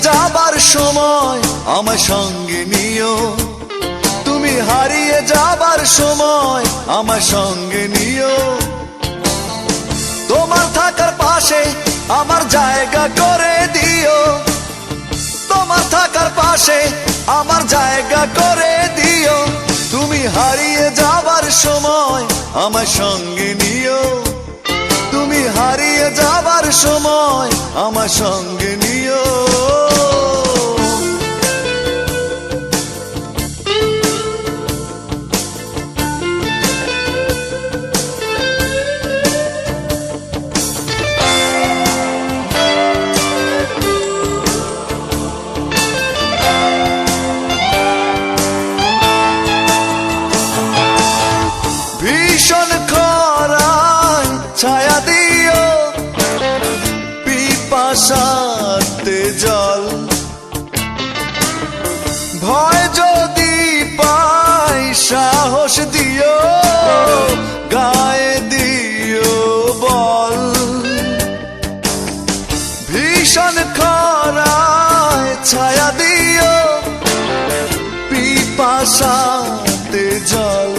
যাবার সময় আমার সঙ্গে নিও, তুমি হারিয়ে যাবার সময় আমার সঙ্গে নিও। তোমার থাকার পাশে আমার জায়গা করে দিও, তোমার থাকার পাশে আমার জায়গা করে দিও। তুমি হারিয়ে যাবার সময় আমার সঙ্গে নিও, তুমি হারিয়ে যাবার সময় আমার সঙ্গে নিও। ভীষণ খরায় ছায়া দিও, পিপাসাতে জল, ভয় যদি পাই সাহস দিও, গায়ে দিও বল। ভীষণ খরায় ছায়া দিও, পিপাসাতে জল,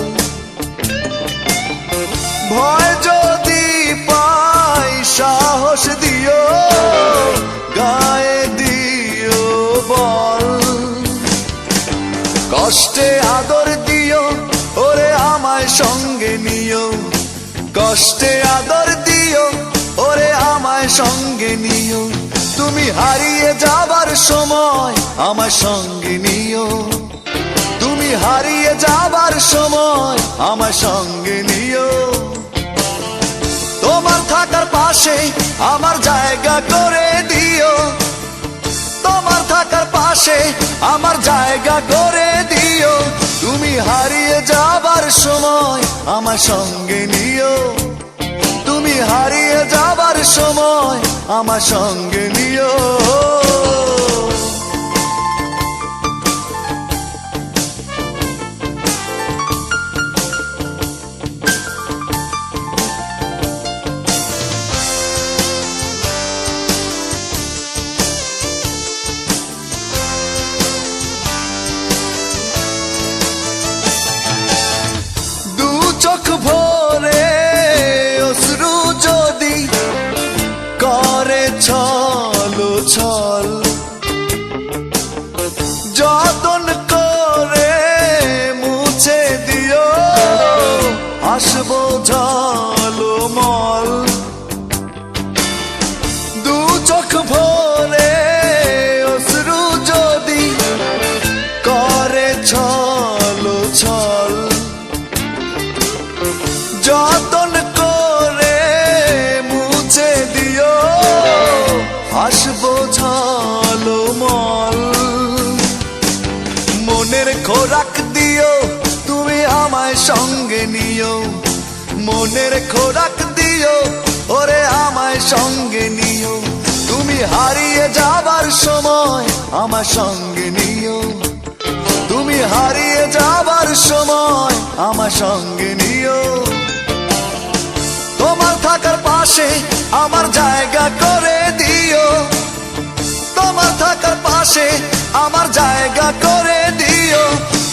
ভয় যদি পাই সাহস দিও, গায়ে দিও বল। কষ্টে আদর দিও, ওরে আমায় সঙ্গে নিও, কষ্টে আদর দিও, ওরে আমায় সঙ্গে নিও। তুমি হারিয়ে যাবার সময় আমার সঙ্গে নিও, তুমি হারিয়ে যাবার সময় আমার সঙ্গে নিও। তোমার থাকার পাশে আমার জায়গা করে দিও, তোমার থাকার পাশে আমার জায়গা করে দিও। তুমি হারিয়ে যাবার সময় আমার সঙ্গে নিও, তুমি হারিয়ে যাবার সময় আমার সঙ্গে নিও। চোখ ভরে অশ্রু যদি করে ছলো ছল, যতন করে মুছে দিও আসবো ঝলমল। দু চোখ ভরে অশ্রু যদি করে ছলো ছল, যতন করে মুছে দিও আসবো ঝলমল। মনের খোরাক দিও, তুমি আমায় সঙ্গে নিও, মনের খোরাক দিও, ওরে আমায় সঙ্গে নিও। তুমি হারিয়ে যাবার সময় আমার সঙ্গে নিও, তুমি হারিয়ে যাবার সময় আমার সঙ্গে নিও। তোমার থাকার পাশে আমার জায়গা করে দিও, তোমার থাকার পাশে আমার জায়গা করে দিও।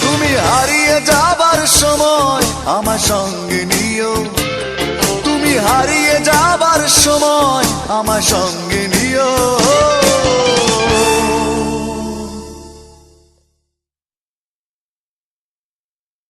তুমি হারিয়ে যাবার সময় আমার সঙ্গে নিও, তুমি হারিয়ে যাবার সময় আমার সঙ্গে নিও।